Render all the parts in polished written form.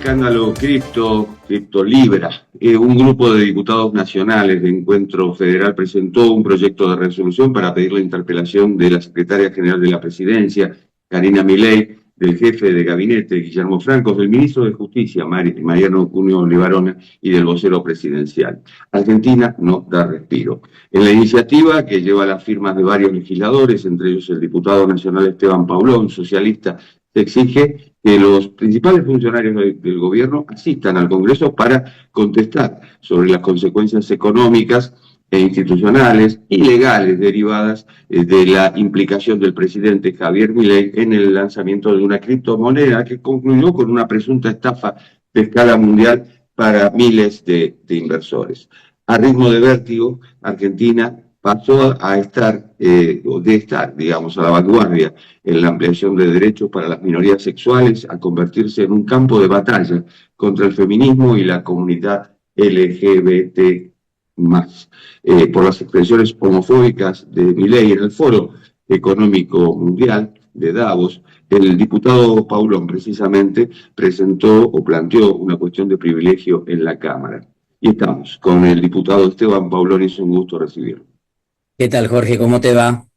escándalo Criptolibra. Un grupo de diputados nacionales de Encuentro Federal presentó un proyecto de resolución para pedir la interpelación de la secretaria general de la Presidencia, Karina Milei, del jefe de gabinete, Guillermo Francos, del ministro de Justicia, Mariano Cunio Libarona, y del vocero presidencial. Argentina no da respiro. En la iniciativa, que lleva las firmas de varios legisladores, entre ellos el diputado nacional Esteban Paulón, socialista, se exige que los principales funcionarios del gobierno asistan al Congreso para contestar sobre las consecuencias económicas e institucionales y legales derivadas de la implicación del presidente Javier Milei en el lanzamiento de una criptomoneda que concluyó con una presunta estafa de escala mundial para miles de inversores. A ritmo de vértigo, Argentina pasó a estar, digamos, a la vanguardia en la ampliación de derechos para las minorías sexuales, a convertirse en un campo de batalla contra el feminismo y la comunidad LGBT+. Por las expresiones homofóbicas de Milei en el Foro Económico Mundial de Davos, el diputado Paulón precisamente presentó o planteó una cuestión de privilegio en la Cámara. Y estamos con el diputado Esteban Paulón y es un gusto recibirlo. ¿Qué tal, Jorge? ¿Cómo te va?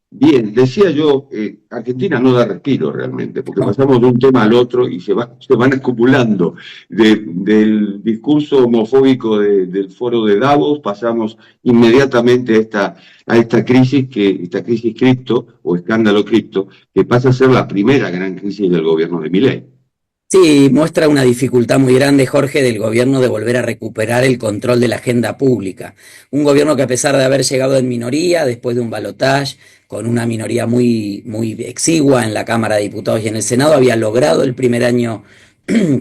Bien, decía yo, Argentina no da respiro realmente, porque No. pasamos de un tema al otro y se van acumulando. Del discurso homofóbico del foro de Davos, pasamos inmediatamente a esta crisis cripto, o escándalo cripto, que pasa a ser la primera gran crisis del gobierno de Milei. Sí, muestra una dificultad muy grande, Jorge, del gobierno de volver a recuperar el control de la agenda pública. Un gobierno que, a pesar de haber llegado en minoría, después de un balotaje, con una minoría muy exigua en la Cámara de Diputados y en el Senado, había logrado el primer año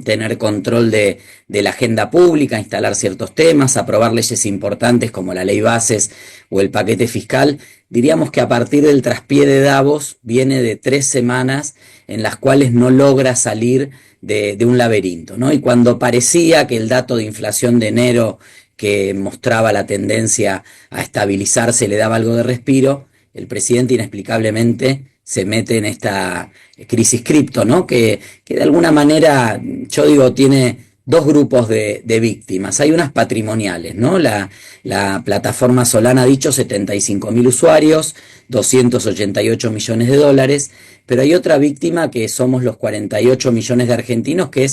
tener control de la agenda pública, instalar ciertos temas, aprobar leyes importantes como la ley bases o el paquete fiscal. Diríamos que a partir del traspié de Davos viene de 3 semanas en las cuales no logra salir de un laberinto, ¿no? Y cuando parecía que el dato de inflación de enero, que mostraba la tendencia a estabilizarse, le daba algo de respiro, el presidente inexplicablemente se mete en esta crisis cripto, ¿no? Que de alguna manera, yo digo, tiene 2 grupos de víctimas. Hay unas patrimoniales, ¿no? La plataforma Solana ha dicho 75.000 usuarios, 288 millones de dólares, pero hay otra víctima que somos los 48 millones de argentinos, que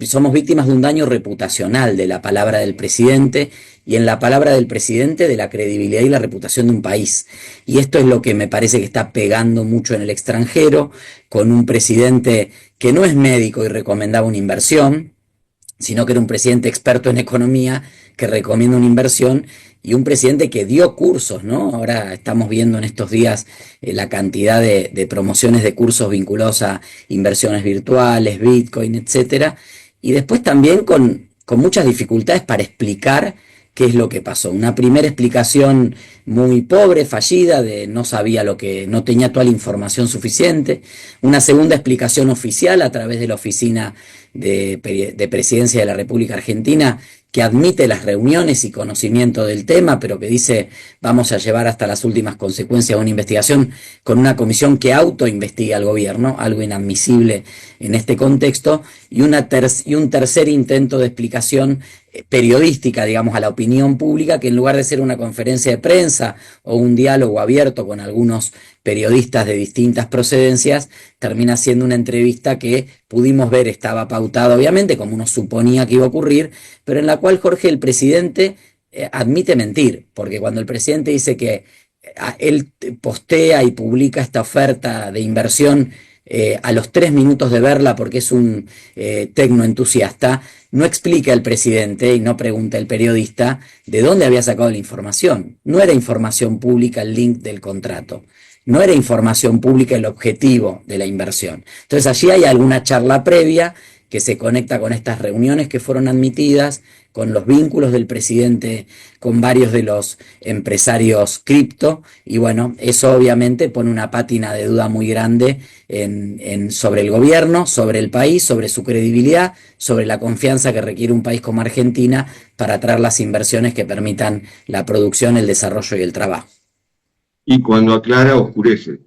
somos víctimas de un daño reputacional de la palabra del presidente, y en la palabra del presidente de la credibilidad y la reputación de un país. Y esto es lo que me parece que está pegando mucho en el extranjero, con un presidente que no es médico y recomendaba una inversión, sino que era un presidente experto en economía que recomienda una inversión, y un presidente que dio cursos, ¿no? Ahora estamos viendo en estos días la cantidad de promociones de cursos vinculados a inversiones virtuales, Bitcoin, etcétera, y después también con muchas dificultades para explicar qué es lo que pasó. Una primera explicación muy pobre, fallida, de no sabía no tenía toda la información suficiente. Una segunda explicación oficial a través de la Oficina de Presidencia de la República Argentina, que admite las reuniones y conocimiento del tema, pero que dice vamos a llevar hasta las últimas consecuencias una investigación con una comisión que autoinvestiga al gobierno, algo inadmisible en este contexto, y un tercer intento de explicación periodística, digamos, a la opinión pública, que en lugar de ser una conferencia de prensa o un diálogo abierto con algunos periodistas de distintas procedencias, termina siendo una entrevista que pudimos ver estaba pautada, obviamente, como uno suponía que iba a ocurrir, pero en la cual, Jorge, el presidente admite mentir, porque cuando el presidente dice que él postea y publica esta oferta de inversión a los 3 minutos de verla, porque es un tecnoentusiasta, no explica el presidente y no pregunta el periodista de dónde había sacado la información. No era información pública el link del contrato, no era información pública el objetivo de la inversión. Entonces allí hay alguna charla previa que se conecta con estas reuniones que fueron admitidas, con los vínculos del presidente con varios de los empresarios cripto, y bueno, eso obviamente pone una pátina de duda muy grande sobre el gobierno, sobre el país, sobre su credibilidad, sobre la confianza que requiere un país como Argentina para atraer las inversiones que permitan la producción, el desarrollo y el trabajo. Y cuando aclara, oscurece.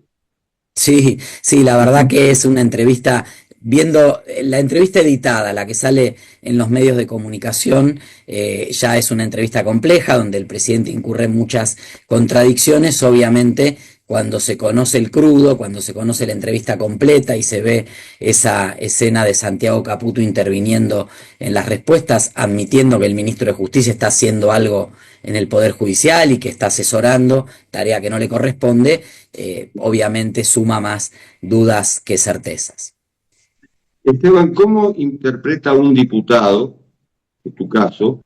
Sí, la verdad que es una entrevista viendo la entrevista editada, la que sale en los medios de comunicación, ya es una entrevista compleja donde el presidente incurre en muchas contradicciones. Obviamente, cuando se conoce el crudo, cuando se conoce la entrevista completa y se ve esa escena de Santiago Caputo interviniendo en las respuestas, admitiendo que el ministro de Justicia está haciendo algo en el Poder Judicial y que está asesorando, tarea que no le corresponde, obviamente suma más dudas que certezas. Esteban, ¿cómo interpreta un diputado, en tu caso,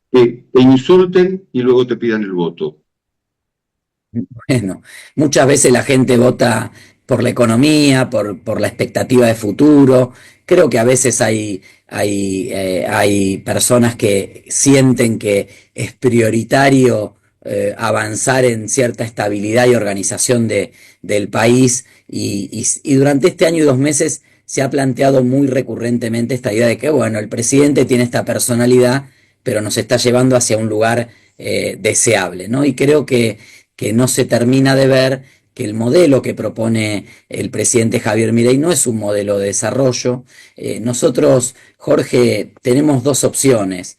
que te insulten y luego te pidan el voto? Bueno, muchas veces la gente vota por la economía, por la expectativa de futuro. Creo que a veces hay personas que sienten que es prioritario avanzar en cierta estabilidad y organización del país y durante este año y 2 meses se ha planteado muy recurrentemente esta idea de que, bueno, el presidente tiene esta personalidad, pero nos está llevando hacia un lugar deseable, ¿no? Y creo que no se termina de ver que el modelo que propone el presidente Javier Milei no es un modelo de desarrollo. Nosotros, Jorge, tenemos dos opciones.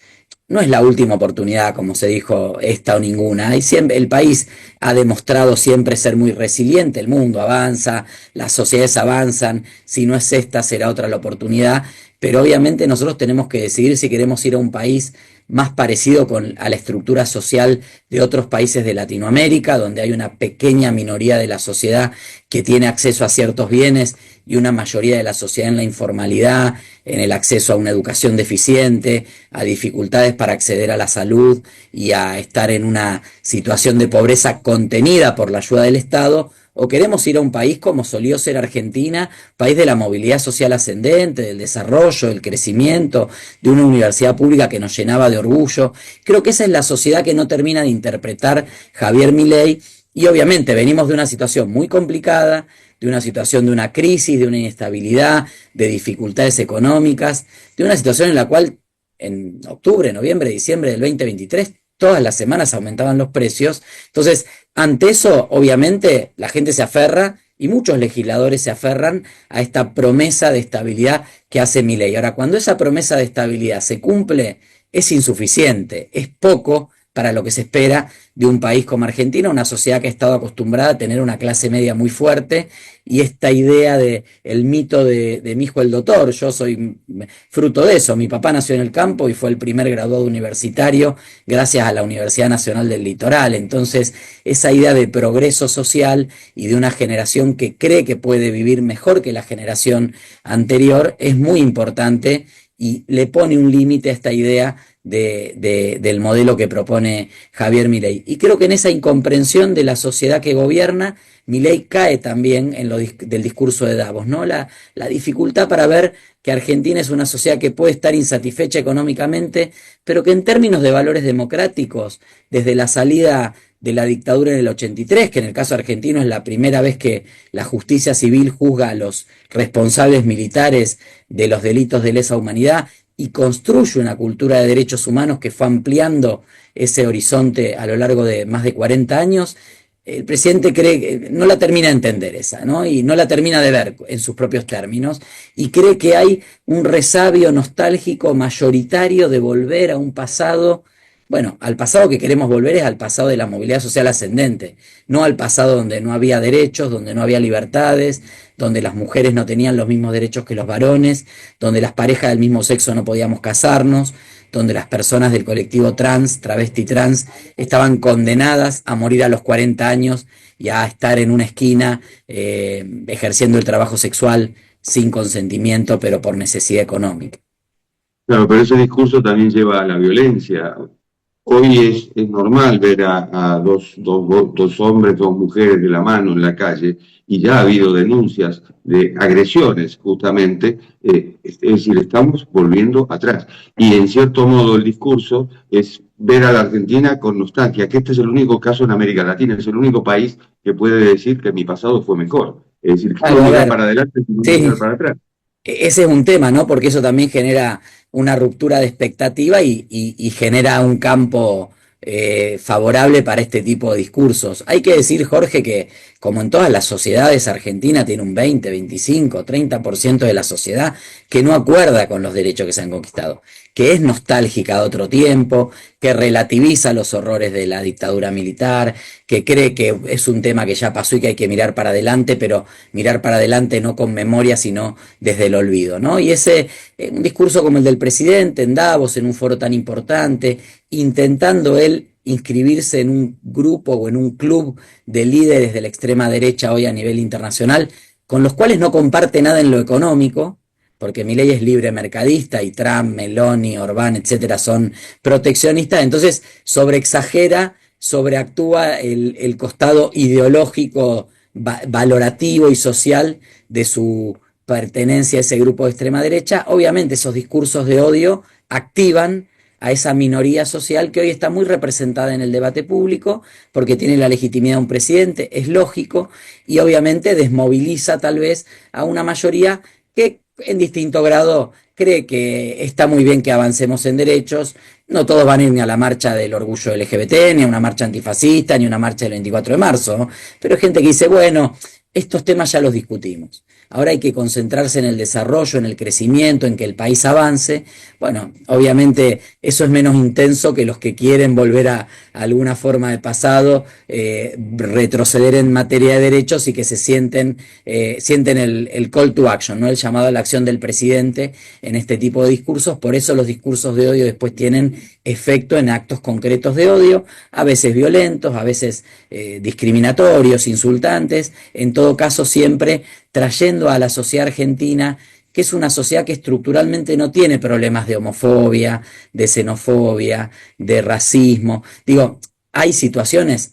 No es la última oportunidad, como se dijo, esta o ninguna. Y siempre, el país ha demostrado siempre ser muy resiliente, el mundo avanza, las sociedades avanzan, si no es esta será otra la oportunidad, pero obviamente nosotros tenemos que decidir si queremos ir a un país más parecido a la estructura social de otros países de Latinoamérica, donde hay una pequeña minoría de la sociedad que tiene acceso a ciertos bienes y una mayoría de la sociedad en la informalidad, en el acceso a una educación deficiente, a dificultades para acceder a la salud y a estar en una situación de pobreza contenida por la ayuda del Estado. ¿O queremos ir a un país como solió ser Argentina, país de la movilidad social ascendente, del desarrollo, del crecimiento, de una universidad pública que nos llenaba de orgullo? Creo que esa es la sociedad que no termina de interpretar Javier Milei y obviamente venimos de una situación muy complicada, de una situación de una crisis, de una inestabilidad, de dificultades económicas, de una situación en la cual en octubre, noviembre, diciembre del 2023 todas las semanas aumentaban los precios. Entonces, ante eso, obviamente, la gente se aferra y muchos legisladores se aferran a esta promesa de estabilidad que hace Milei. Ahora, cuando esa promesa de estabilidad se cumple, es insuficiente, es poco para lo que se espera de un país como Argentina, una sociedad que ha estado acostumbrada a tener una clase media muy fuerte y esta idea de el mito de mi hijo el doctor. Yo soy fruto de eso. Mi papá nació en el campo y fue el primer graduado universitario gracias a la Universidad Nacional del Litoral. Entonces, esa idea de progreso social y de una generación que cree que puede vivir mejor que la generación anterior es muy importante y le pone un límite a esta idea del modelo que propone Javier Milei. Y creo que en esa incomprensión de la sociedad que gobierna, Milei cae también en lo del discurso de Davos, ¿no? La dificultad para ver que Argentina es una sociedad que puede estar insatisfecha económicamente, pero que en términos de valores democráticos, desde la salida de la dictadura en el 83, que en el caso argentino es la primera vez que la justicia civil juzga a los responsables militares de los delitos de lesa humanidad y construye una cultura de derechos humanos que fue ampliando ese horizonte a lo largo de más de 40 años, el presidente cree que no la termina de entender esa, ¿no? Y no la termina de ver en sus propios términos, y cree que hay un resabio nostálgico mayoritario de volver a un pasado. Bueno, al pasado que queremos volver es al pasado de la movilidad social ascendente, no al pasado donde no había derechos, donde no había libertades, donde las mujeres no tenían los mismos derechos que los varones, donde las parejas del mismo sexo no podíamos casarnos, donde las personas del colectivo trans, travesti trans, estaban condenadas a morir a los 40 años y a estar en una esquina ejerciendo el trabajo sexual sin consentimiento, pero por necesidad económica. Claro, pero ese discurso también lleva a la violencia. Hoy es normal ver a dos hombres, dos mujeres de la mano en la calle y ya ha habido denuncias de agresiones justamente, es decir, estamos volviendo atrás. Y en cierto modo el discurso es ver a la Argentina con nostalgia, que este es el único caso en América Latina, es el único país que puede decir que mi pasado fue mejor. Es decir, que no mirar para adelante, sino mirar para atrás. Ese es un tema, ¿no? Porque eso también genera una ruptura de expectativa y genera un campo favorable para este tipo de discursos. Hay que decir, Jorge, que como en todas las sociedades, Argentina tiene un 20, 25, 30% de la sociedad que no acuerda con los derechos que se han conquistado, que es nostálgica de otro tiempo, que relativiza los horrores de la dictadura militar, que cree que es un tema que ya pasó y que hay que mirar para adelante, pero mirar para adelante no con memoria, sino desde el olvido, ¿no? Y un discurso como el del presidente en Davos, en un foro tan importante, intentando él inscribirse en un grupo o en un club de líderes de la extrema derecha hoy a nivel internacional, con los cuales no comparte nada en lo económico, porque Milei es libre mercadista y Trump, Meloni, Orbán, etcétera, son proteccionistas, entonces sobreexagera, sobreactúa el costado ideológico, valorativo y social de su pertenencia a ese grupo de extrema derecha. Obviamente esos discursos de odio activan a esa minoría social que hoy está muy representada en el debate público porque tiene la legitimidad de un presidente, es lógico, y obviamente desmoviliza tal vez a una mayoría que en distinto grado cree que está muy bien que avancemos en derechos. No todos van a ir ni a la marcha del orgullo LGBT, ni a una marcha antifascista, ni a una marcha del 24 de marzo, ¿no? Pero hay gente que dice, bueno, estos temas ya los discutimos. Ahora hay que concentrarse en el desarrollo, en el crecimiento, en que el país avance. Bueno, obviamente eso es menos intenso que los que quieren volver a alguna forma de pasado, retroceder en materia de derechos y que sienten el call to action, ¿no? El llamado a la acción del presidente en este tipo de discursos. Por eso los discursos de odio después tienen efecto en actos concretos de odio, a veces violentos, a veces discriminatorios, insultantes, en todo caso siempre trayendo a la sociedad argentina, que es una sociedad que estructuralmente no tiene problemas de homofobia, de xenofobia, de racismo. Digo, hay situaciones.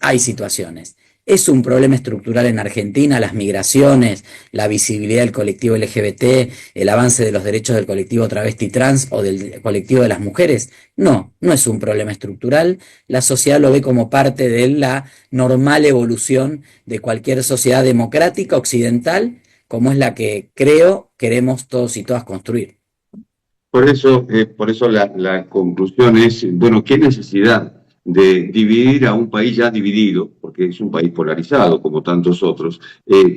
Es un problema estructural en Argentina, las migraciones, la visibilidad del colectivo LGBT, el avance de los derechos del colectivo travesti trans o del colectivo de las mujeres. No, no es un problema estructural. La sociedad lo ve como parte de la normal evolución de cualquier sociedad democrática occidental, como es la que queremos todos y todas construir. Por eso la conclusión es, bueno, ¿qué necesidad de dividir a un país ya dividido, porque es un país polarizado como tantos otros,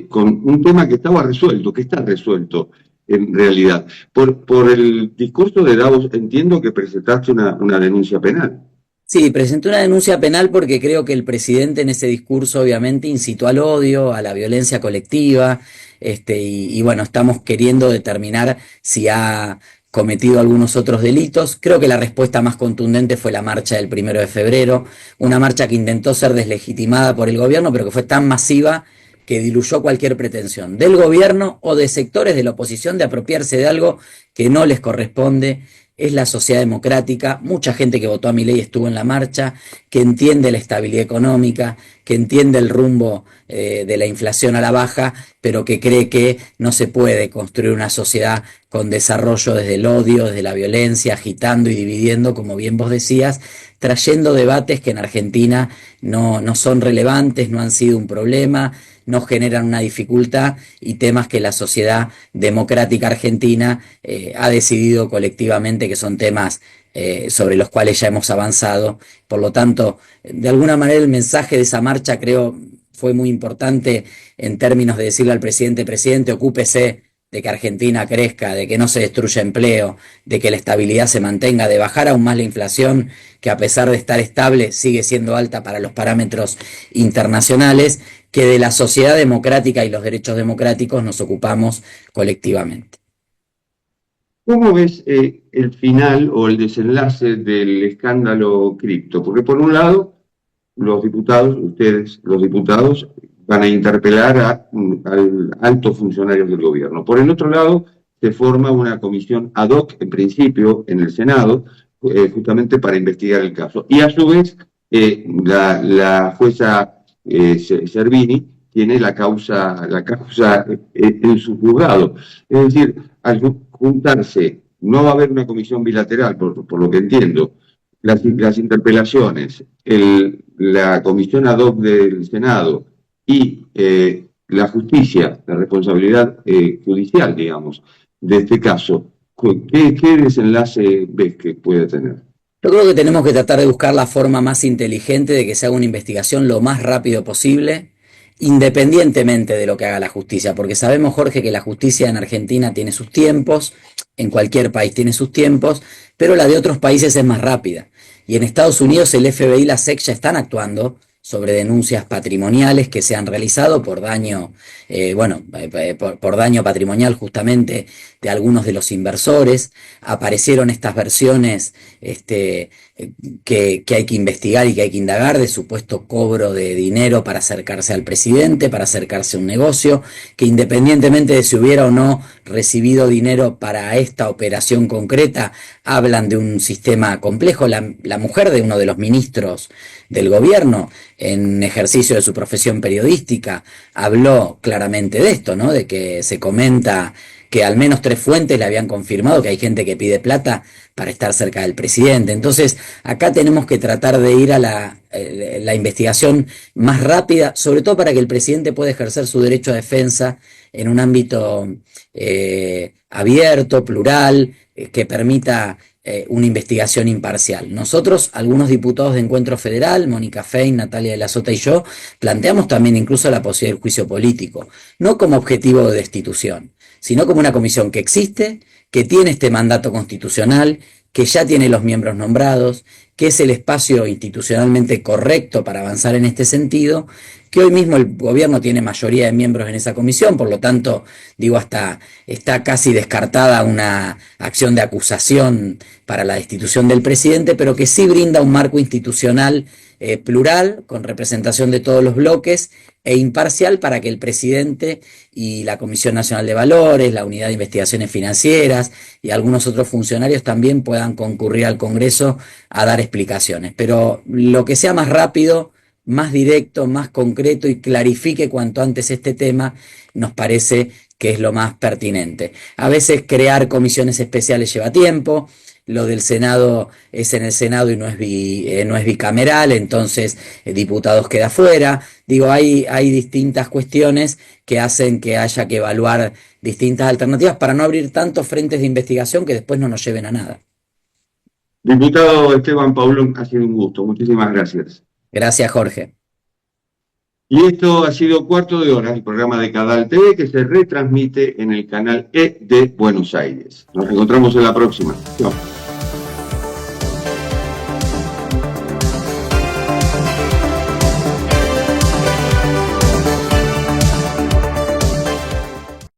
con un tema que estaba resuelto, que está resuelto en realidad? Por el discurso de Davos entiendo que presentaste una denuncia penal. Sí, presenté una denuncia penal porque creo que el presidente en ese discurso obviamente incitó al odio, a la violencia colectiva, y bueno, estamos queriendo determinar si ha cometido algunos otros delitos. Creo que la respuesta más contundente fue la marcha del 1 de febrero, una marcha que intentó ser deslegitimada por el gobierno, pero que fue tan masiva que diluyó cualquier pretensión del gobierno o de sectores de la oposición de apropiarse de algo que no les corresponde. Es la sociedad democrática, mucha gente que votó a Milei estuvo en la marcha, que entiende la estabilidad económica, que entiende el rumbo de la inflación a la baja, pero que cree que no se puede construir una sociedad con desarrollo desde el odio, desde la violencia, agitando y dividiendo, como bien vos decías, trayendo debates que en Argentina no son relevantes, no han sido un problema, no generan una dificultad, y temas que la sociedad democrática argentina ha decidido colectivamente que son temas sobre los cuales ya hemos avanzado. Por lo tanto, de alguna manera el mensaje de esa marcha creo fue muy importante en términos de decirle al presidente, ocúpese de que Argentina crezca, de que no se destruya empleo, de que la estabilidad se mantenga, de bajar aún más la inflación, que a pesar de estar estable sigue siendo alta para los parámetros internacionales, que de la sociedad democrática y los derechos democráticos nos ocupamos colectivamente. ¿Cómo ves el final o el desenlace del escándalo cripto? Porque por un lado, los diputados, ustedes, los diputados, van a interpelar a altos funcionarios del gobierno. Por el otro lado, se forma una comisión ad hoc, en principio, en el Senado, justamente para investigar el caso. Y a su vez, la jueza Servini tiene la causa en su juzgado. Es decir, al juntarse, no va a haber una comisión bilateral, por lo que entiendo, las interpelaciones, la comisión ad hoc del Senado y la justicia, la responsabilidad judicial, digamos, de este caso, ¿qué desenlace ves que puede tener? Yo creo que tenemos que tratar de buscar la forma más inteligente de que se haga una investigación lo más rápido posible, independientemente de lo que haga la justicia, porque sabemos, Jorge, que la justicia en Argentina tiene sus tiempos, en cualquier país tiene sus tiempos, pero la de otros países es más rápida. Y en Estados Unidos el FBI y la SEC ya están actuando sobre denuncias patrimoniales que se han realizado por daño, por daño patrimonial justamente de algunos de los inversores. Aparecieron estas versiones que hay que investigar y que hay que indagar de supuesto cobro de dinero para acercarse al presidente, para acercarse a un negocio, que independientemente de si hubiera o no recibido dinero para esta operación concreta, hablan de un sistema complejo. La mujer de uno de los ministros del gobierno, en ejercicio de su profesión periodística, habló claramente de esto, ¿no? De que se comenta que al menos 3 fuentes le habían confirmado que hay gente que pide plata para estar cerca del presidente. Entonces, acá tenemos que tratar de ir a la investigación más rápida, sobre todo para que el presidente pueda ejercer su derecho a defensa en un ámbito abierto, plural, que permita una investigación imparcial. Nosotros, algunos diputados de Encuentro Federal, Mónica Fein, Natalia de la Sota y yo, planteamos también incluso la posibilidad del juicio político, no como objetivo de destitución, sino como una comisión que existe, que tiene este mandato constitucional, que ya tiene los miembros nombrados, que es el espacio institucionalmente correcto para avanzar en este sentido, que hoy mismo el gobierno tiene mayoría de miembros en esa comisión, por lo tanto, digo, hasta está casi descartada una acción de acusación para la destitución del presidente, pero que sí brinda un marco institucional plural, con representación de todos los bloques, e imparcial para que el presidente y la Comisión Nacional de Valores, la Unidad de Investigaciones Financieras y algunos otros funcionarios también puedan concurrir al Congreso a dar explicaciones. Pero lo que sea más rápido, más directo, más concreto y clarifique cuanto antes este tema, nos parece que es lo más pertinente. A veces crear comisiones especiales lleva tiempo. Lo del Senado es en el Senado y no es bicameral, entonces diputados queda fuera. Digo, hay distintas cuestiones que hacen que haya que evaluar distintas alternativas para no abrir tantos frentes de investigación que después no nos lleven a nada. Diputado Esteban Paulón, ha sido un gusto. Muchísimas gracias. Gracias, Jorge. Y esto ha sido Cuarto de Hora, el programa de Cadal TV que se retransmite en el canal E de Buenos Aires. Nos encontramos en la próxima. Chao.